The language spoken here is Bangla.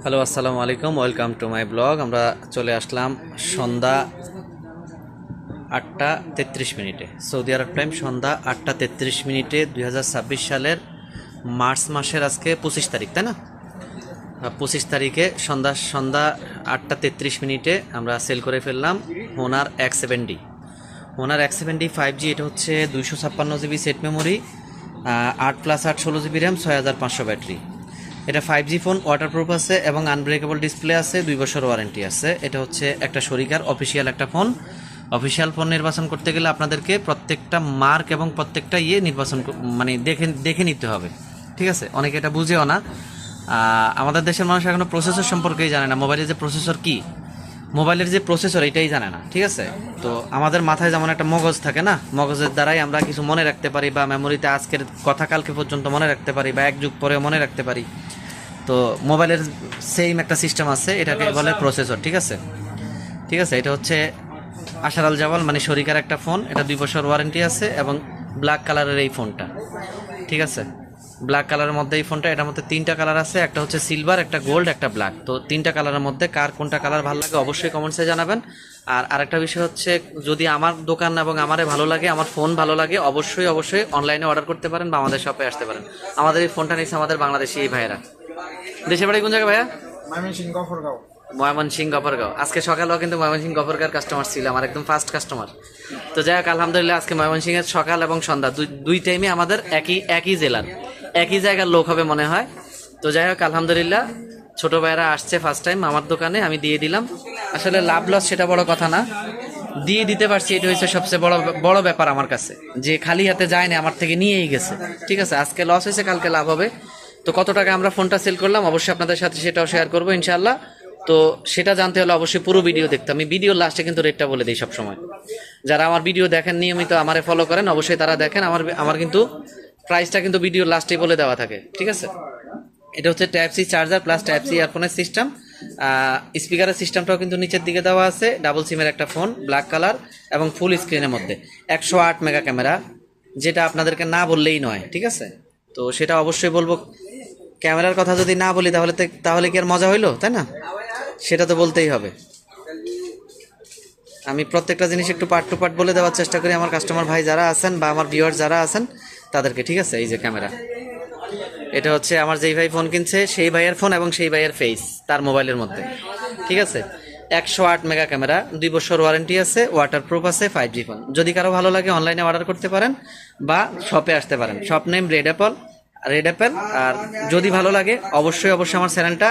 হ্যালো, আসসালামু আলাইকুম। Welcome to my blog. আমরা চলে আসলাম সন্ধ্যা 8:33 সৌদি আরব টাইম সন্ধ্যা 8:33 2026 সালের মার্চ মাসের আজকে 25 তারিখ, তাই না? 25 তারিখে সন্ধ্যা সন্ধ্যা 8:33 আমরা সেল করে ফেললাম Honor X7D। Honor X7D 5G। এটা হচ্ছে 256 GB set memory, 8+8 16 GB RAM, 6500 battery. এটা 5G ফোন, ওয়াটারপ্রুফ আছে এবং আনব্রেকেবল ডিসপ্লে আছে, 2 বছর ওয়ারেন্টি আছে। এটা হচ্ছে একটা শরিকার অফিসিয়াল একটা ফোন। অফিসিয়াল ফোন নির্বাচন করতে গেলে আপনাদেরকে প্রত্যেকটা মার্ক এবং প্রত্যেকটা নির্বাচন মানে দেখে দেখে নিতে হবে, ঠিক আছে? অনেকে এটা বুঝেও না। আমাদের দেশের মানুষ এখনো প্রসেসর সম্পর্কেই জানে না, মোবাইলের যে প্রসেসর কি, মোবাইলের যে প্রসেসর এটাই জানে না, ঠিক আছে? তো আমাদের মাথায় যেমন একটা মগজ থাকে না, মগজের দ্বারাই আমরা কিছু মনে রাখতে পারি বা মেমোরিতে আজকের কথা কালকে পর্যন্ত মনে রাখতে পারি বা এক যুগ পরেও মনে রাখতে পারি। তো মোবাইলের সেম একটা সিস্টেম আছে, এটাকে বলে প্রসেসর, ঠিক আছে? ঠিক আছে, এটা হচ্ছে আশার আল জাওয়াল মানে শরিকার একটা ফোন। এটা 2 বছর ওয়ারেন্টি আছে এবং ব্ল্যাক কালারের এই ফোনটা, ঠিক আছে? ব্ল্যাক কালারের মধ্যে এই ফোনটা, এটার মধ্যে 3টা কালার আছে, একটা হচ্ছে সিলভার, একটা গোল্ড, একটা ব্ল্যাক। তো 3টা কালারের মধ্যে কার কোনটা কালার ভালো লাগে অবশ্যই কমেন্টসে জানাবেন। আর আরেকটা বিষয় হচ্ছে, যদি আমার দোকান এবং আমারে ভালো লাগে, আমার ফোন ভালো লাগে, অবশ্যই অবশ্যই অনলাইনে অর্ডার করতে পারেন বা আমাদের শপে আসতে পারেন। আমাদের এই ফোনটা নিচ্ছে আমাদের বাংলাদেশি এই ভাইয়েরা। দেশের বাড়ি কোন জায়গায় ভাইয়া? ময়মনসিংহ গফরগাঁও। ময়মনসিংহ গফরগাঁও। আজকে সকালেও কিন্তু ময়মনসিংহ গফরগাঁওর কাস্টমার ছিল, আমার একদম ফার্স্ট কাস্টমার। তো যাই হোক, আলহামদুলিল্লাহ আজকে ময়মনসিংহের সকাল এবং সন্ধ্যা দুই টাইমে আমাদের একই একই জেলার একই জায়গার লোক হবে মনে হয়। তো যাই হোক, আলহামদুলিল্লাহ ছোট ভাইয়েরা আসছে ফার্স্ট টাইম আমার দোকানে, আমি দিয়ে দিলাম। আসলে লাভ লস সেটা বড় কথা না, দিয়ে দিতে পারছি এটা হচ্ছে সবচেয়ে বড় বড় ব্যাপার আমার কাছে। যে খালি হাতে যায় না, আমার থেকে নিয়েই গেছে, ঠিক আছে? আজকে লস হয়েছে, কালকে লাভ হবে। তো কত টাকা আমরা ফোনটা সেল করলাম অবশ্যই আপনাদের সাথে সেটাও শেয়ার করবো ইনশাআল্লাহ। তো সেটা জানতে হলে অবশ্যই পুরো ভিডিও দেখতে। আমি ভিডিও লাস্টে কিন্তু রেটটা বলে দিই সব সময়। যারা আমার ভিডিও দেখেন নিয়মিত, আমারে ফলো করেন, অবশ্যই তারা দেখেন। আমার কিন্তু প্রাইসটা কিন্তু ভিডিও লাস্টে বলে দেওয়া থাকে, ঠিক আছে? এটা হচ্ছে type C charger plus type C ইয়ারফোনের সিস্টেম। স্পিকারের সিস্টেমটাও কিন্তু নিচের দিকে দেওয়া আছে। ডাবল সিমের একটা ফোন, ব্ল্যাক কালার এবং ফুল স্ক্রিনের মধ্যে। 108 মেগা ক্যামেরা, যেটা আপনাদেরকে না বললেই নয়, ঠিক আছে? তো সেটা অবশ্যই বলবো। ক্যামেরার কথা যদি না বলি তাহলে কি আর মজা হইলো, তাই না? সেটা তো বলতেই হবে। আমি প্রত্যেকটা জিনিস একটু পার্ট টু পার্ট বলে দেওয়ার চেষ্টা করি আমার কাস্টমার ভাই যারা আছেন বা আমার ভিউয়ার যারা আছেন তাদেরকে, ঠিক আছে? এই যে ক্যামেরা, এটা হচ্ছে আমার যেই ভাই ফোন কিনছে সেই ভাইয়ের ফোন এবং সেই ভাইয়ের ফেস তার মোবাইলের মধ্যে, ঠিক আছে? 108 মেগা ক্যামেরা, 2 বছর ওয়ারেন্টি আছে, ওয়াটারপ্রুফ আছে, 5G ফোন। যদি কারো ভালো লাগে অনলাইনে অর্ডার করতে পারেন বা শপে আসতে পারেন। Shop name Red Apple. আর যদি ভালো লাগে অবশ্যই অবশ্যই আমার চ্যানেলটা